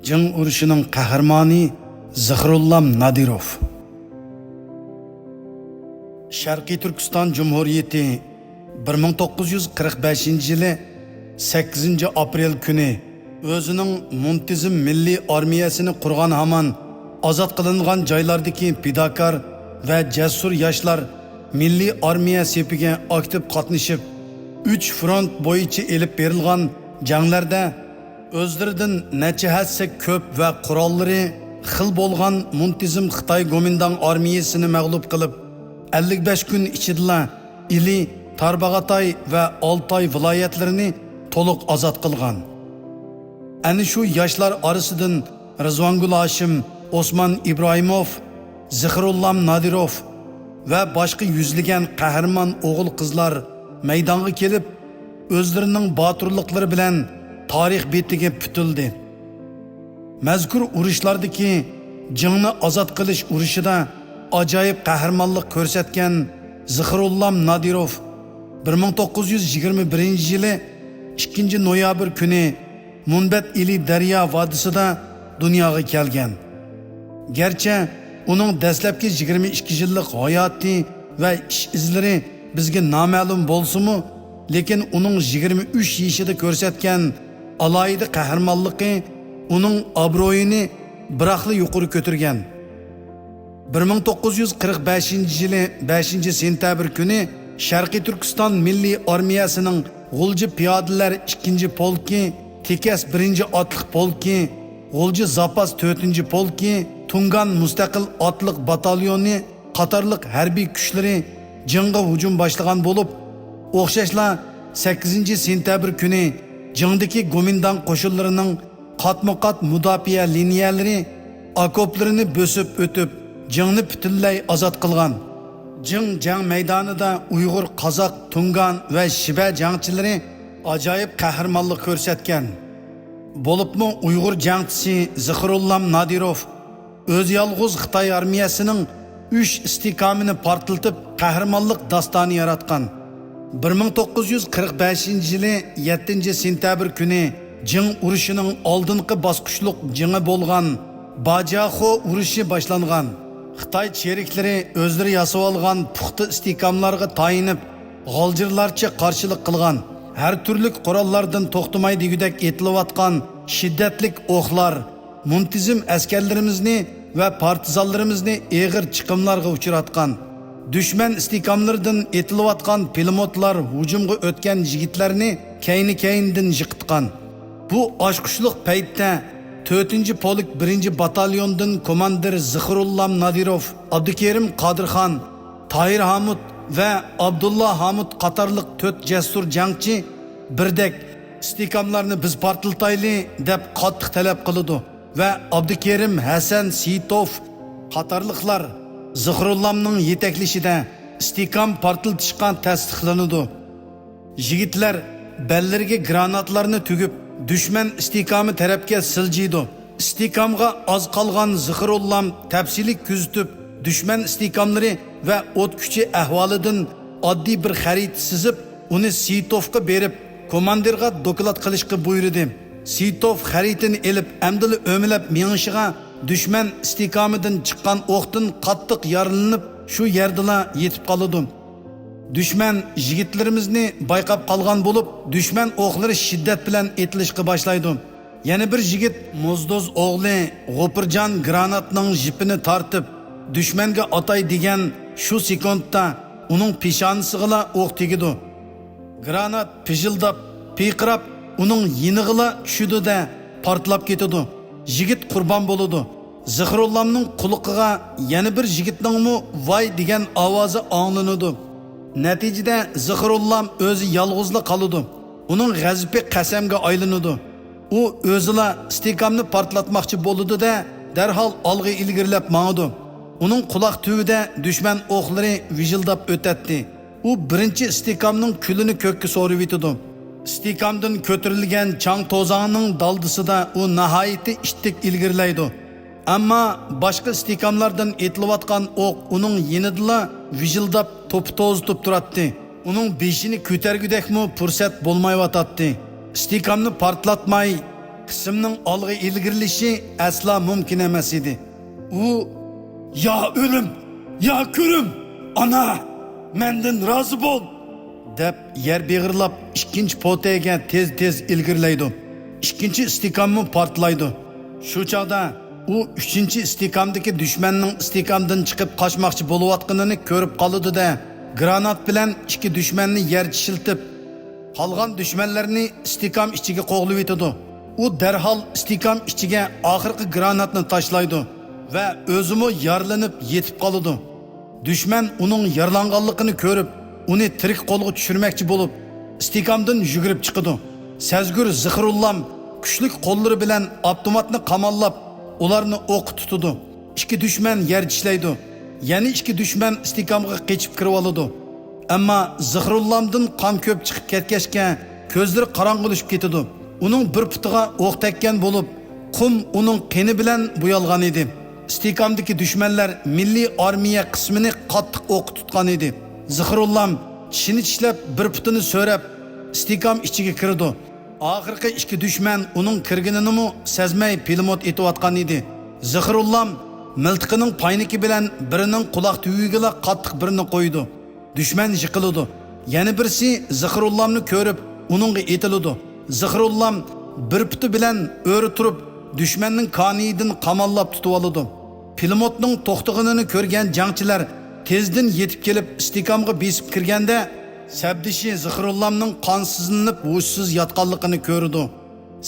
Jing urushining qahramoni Zixrullam Nadirov. Sharqiy Turkiston Cumhuriyeti 1945-yili 8-aprel kuni o'zining muntizim milliy armiyasini qurgan hamon ozod qilingan joylardagi fidokor va jasur yoshlar milliy armiya sepiga aktiv qatnashib 3 front bo'yicha elib berilgan janglarda o'zlaridan necha hassa ko'p va qurollari xil bo'lgan muntizim Xitoy Gomindan armiyasini mag'lub qilib 55 kun ichida Ili, Tarbag'atay va Oltoy viloyatlarini to'liq ozod qilgan. Ana shu yoshlar orasidan Rizvangul Hashim, Osman Ibrohimov, Zixrullam Nadirov va boshqa yuzlagan qahramon o'g'il qizlar maydonga kelib, o'zlarining boturliklari bilan tarix betiga putildi. Mazkur urushlardagi jingni ozod qilish urushida ajoyib qahramonlik ko'rsatgan Zixrullam Nadirov 1921-yili 2-noyabr kuni Munbat Ili daryo vodisida dunyoga kelgan. Gerçi uning dastlabki 22 yillik hayoti va ish izlari bizga noma'lum bo'lsa-mu, lekin uning 23 yoshida ko'rsatgan alohida qahramonligi uning obro'yini biroqli yuqori ko'targan. 1945-yili 5-sentabr kuni Sharqiy Turkiston Milliy armiyasining G'ulji piyodalar 2-polki, Tekes 1-otliq polki, G'ulji zapas 4-polki, Tungan mustaqil otliq batalyoni qatorliq harbiy kuchlari jangga hujum boshlagan bo'lib, o'xshashla 8-sentabr kuni jangdagi Gomindan qo'shinlarining qatma-qat mudofaa liniyalari okoplarini bo'sib o'tib, jangni butunlay ozod qilgan. Jang maydonida Uyg'ur, Qozoq, Tungan va Shiba jangchilari ajoyib qahramonlik ko'rsatgan. Bo'libmi Uyg'ur jangchisi Zixrullam Nadirov o'z yolg'iz Xitoy armiyasining 3 istiqomini portlatib qahramonlik dostoni yaratgan. 1945-yili 7-sentabr kuni jang urushining oldingi bosqichliq jangi bo'lgan Bajaxo urushi boshlangan. Xitoy cheriklari o'zlari yasab olgan puxta istiqomlarga tayinib, g'oljirlarcha qarshilik qilgan. Har turli qurollardan to'xtamaydigidek etilayotgan shiddatli o'qlar muntizim askarlarimizni va partizanlarimizni eg'ir chiqimlarga uchratgan. Dushman istiqomlaridan etilayotgan pilotlar hujumga o'tgan yigitlarni kayni-kayindan yiqitgan. Bu oshqushliq paytda 4-polik 1-batalyondan komandir Zixrullam Nadirov, Abdukerim Qodirxon, Tahir Hamud va Abdullah Hamud qatorliq 4 jasur jangchi birdek istiqomlarni biz portlatayli deb qattiq talab qildi va Abdukerim Hasan Sitov qatorliqlar Zixrullamning yetaklishida istiqom portlatishga tasdiqlanadi. Yigitlar bellariga granatlarni tugib dushman istiqomi tarafga siljiydi. Istiqomga oz qolgan Zixrullam tafsiliy kuzatib, dushman istiqomlari va o't kuchi ahvolidan oddiy bir xarita sizib, uni Sitovga berib, komandirga doklad qilishga buyurdi. Sitov xaritani elib, amdili o'milab menishiga dushman istiqomidan chiqqan o'qdan qattiq yaralanib, shu yerda yetib qoldi. Dushman yigitlarimizni bayqab qolgan bo'lib, dushman o'qlari shiddat bilan etilishga boshlaydi. Yana bir yigit Muzdoz o'g'li G'opirjon granatning jipini tortib, dushmanga atay degan shu sekundda uning peshonasiga o'q tegidi. Granat pijildab, piqirab uning yinig'iga tushdi-da portlab ketdi. Yigit qurbon bo'ldi. Zixrullamning quliqiga yana bir yigitning voy degan ovozi anglanadi. Natijada Zixrullam o'zi yolg'izlik qoldi. Uning g'azabi qasamga aylanadi. U o'zila istiqomni portlatmoqchi bo'ldi-da, darhol olg'a ilgirlab mangdi. Uning quloq tubida dushman o'qlari vijildab o'tadi. U birinchi istiqomning kulini ko'kka so'rib yetdi. Istiqomdan ko'tarilgan chang to'zonning daldisida u nihoyatda ishtik ilgirlaydi. Ammo boshqa istiqomlardan etilayotgan o'q uning yenidila vijildab to'p-to'zitib turadi. Uning beshini ko'targudekmi fursat bo'lmayotadi. Istiqomni portlatmay qismning olg'a ilgirilishi asla mumkin emas edi. U "Ya o'lim, ya ko'rim, ana, mendan rozi bo'l" deb yer beg'irlab ikkinchi potega tez ilgirlaydi. Ikkinchi istiqomni portlaydi. Shu chaqda u uchinchi istiqomdagi dushmanning istiqomdan chiqib qochmoqchi bo'layotganini ko'rib qoldi-da, granat bilan ikki dushmanni yerga shiltib, qolgan dushmanlarni istiqom ichiga qo'g'lib etadi. U darhol istiqom ichiga oxirgi granatni tashlaydi va o'zimi yarlanib yetib qoladi. Dushman uning yarlanganligini ko'rib, uni tirik qo'lga tushirmoqchi bo'lib, istiqomdan yugurib chiqadi. Sazgur Zikrullam kuchli qo'llari bilan avtomatni qamallab, ularni o'q tutadi. Ikki dushman yer tishlaydi. Yana ikki dushman istiqomga qochib kirib oladi. Ammo Zikrullamdan qon ko'p chiqib ketgachga ko'zlari qorong'ilashib ketadi. Uning bir putiga o'q tekkan bo'lib, qum uning qini bilan bo'yalgan edi. Istiqomdagi dushmanlar milliy armiya qismini qattiq o'q tutgan edi. Zikrullam tishini tishlab bir putini so'rab istiqom ichiga kirdi. Oxirgi ikki dushman uning kirganini sezmay pilmot etayotgan edi. Zikrullam miltiqining payniki bilan birining quloq tuyiga qattiq birini qo'ydi. Dushman yiqildi. Yana birisi Zikrullamni ko'rib uningga etildi. Zikrullam bir puti bilan o'ri turib dushmanning qonidan qamallab tutib oldi. Pilmotning to'xtaganini ko'rgan jangchilar tezdan yetib kelib istiqomga besib kirganda Sabdishi Zikrullamning qonsizlanib hushsiz yotganligini ko'rdi.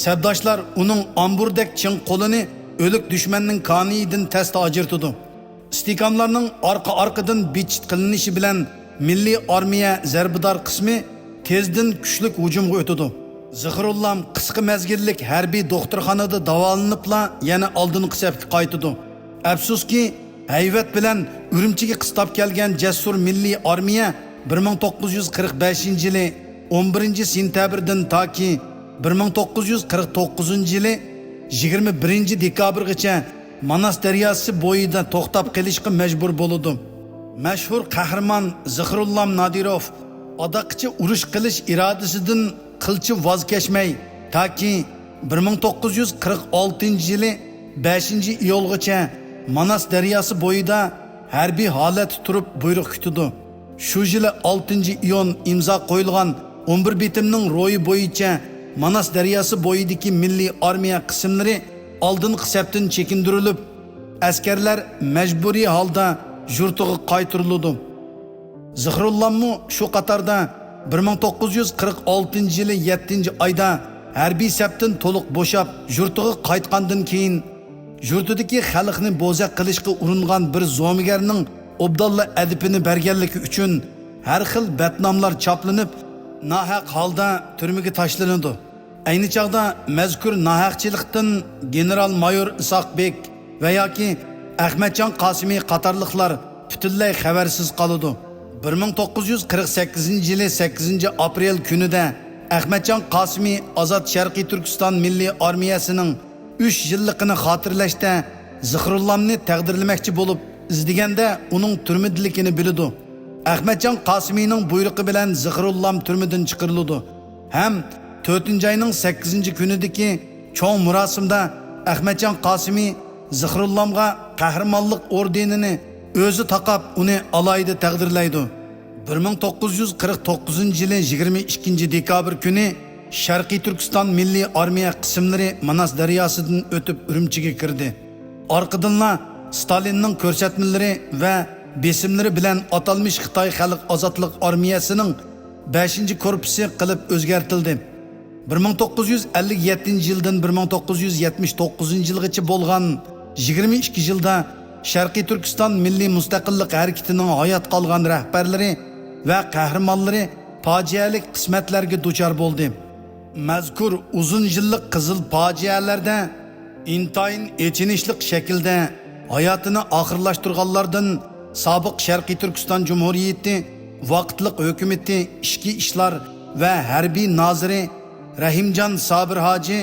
Sabdoshlar uning amburdek chin qo'lini o'lik dushmanning qonidan tasda ajirtdi. Istiqomlarning orqa-orqadan bichit qilinishi bilan milliy armiya zarbidor qismi tezdan kuchli hujumga o'tdi. Zikrullam qisqa mezgillik harbiy doktorxonada davolanibla yana oldingi safga qaytdi. Afsuski, hayvat bilan Urumchiga qistab kelgan jasur milliy armiya 1945-yili 11-sentyabrdan toki 1949-yili 21-dekabrgacha Manas daryosi bo'yida to'xtab qolishga majbur bo'ldi. Mashhur qahramon Zikrullam Nadirov odaqicha urush qilish irodasidan qilchi voz kechmay toki 1946-yili 5-iyulgacha Manas daryosi bo'yida harbiy holat turib buyruq kutdi. Shu yili 6-iyun imzo qo'yilgan 11 bitimning ro'yi bo'yicha Manas daryosi bo'yidagi milliy armiya qismlari oldingi hisobdan chekindirilib, askarlar majburiy holda yurtiga qaytarildi. Zikrullamni shu qatorda 1946-yili 7-oyda harbiy sabtdan to'liq bo'shab yurtiga qaytgandan keyin yurtidagi xalqni bo'zaq qilishga uringan bir zo'migarning obdalla adibini berganligi uchun har xil batnomlar choplanib, nahaq holda turmaga tashlanadi. Ayni chaqda mazkur nahaqchilikdan general-mayor Isoqbek va yoki Ahmadjon Qosimiy qatorliqlar butunlay xabarsiz qoladi. 1948-yili 8-aprel kunida Ahmadjon Qosimiy Ozod Sharqiy Turkiston milliy armiyasining 3 yilligini xotirlashda Zikrullamni taqdirlamoqchi bo'lib izdiganda uning turmidligini bildi. Ahmadjon Qosimiyning buyrug'i bilan Zikrullam turmidan chiqarildi. Ham 4-oyning 8-kunidagi cho'ng murosimda Ahmadjon Qosimiy Zikrullamga qahramonlik ordenini o'zi taqab uni alayda taqdirlaydi. 1949-yili 22-dekabr kuni Sharqiy Turkiston milliy armiya qismlari Manas daryosidan o'tib Urumchiga kirdi. Orqadanla Stalinning ko'rsatmalari va besimlari bilan atalmış Xitoy xalq ozodlik armiyasining 5-korpusi qilib o'zgartirildi. 1957-yildan 1979-yilgacha bo'lgan 22 yilda Sharqiy Turkiston milliy mustaqillik harakatining hayot qolgan rahbarlari va qahramonlari fojialik qismatlarga duchor bo'ldi. Mazkur uzun yillik qizil fojialarda intayin echinishli shaklda hayotini oxirlashtirganlardan sobiq Sharqiy Turkiston Jumhuriyati vaqtliq hukumati ishki ishlar va harbiy noziri Rahimjon Sabir Hoji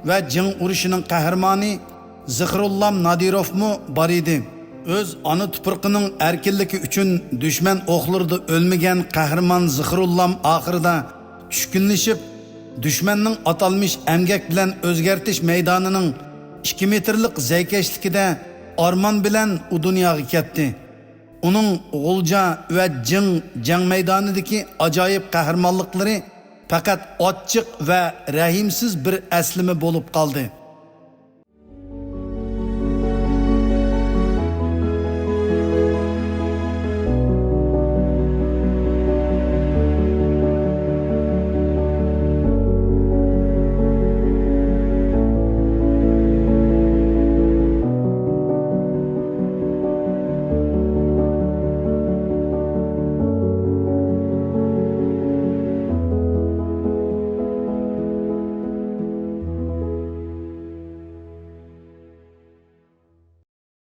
va jang urushining qahramoni Zikrullam Nadirovmi bor edi. O'z ona tuproqining erkinligi uchun dushman o'qlarida o'lmagan qahramon Zikrullam oxirida tushkunlashib düşmanning atalmış emgak bilan o'zgartish maydonining 2 metrlik zaykashligida armon bilan u dunyoga ketdi. Uning G'ulja va jang maydonidagi ajoyib qahramonliklari faqat ochiq va rahimsiz bir aslimi bo'lib qoldi.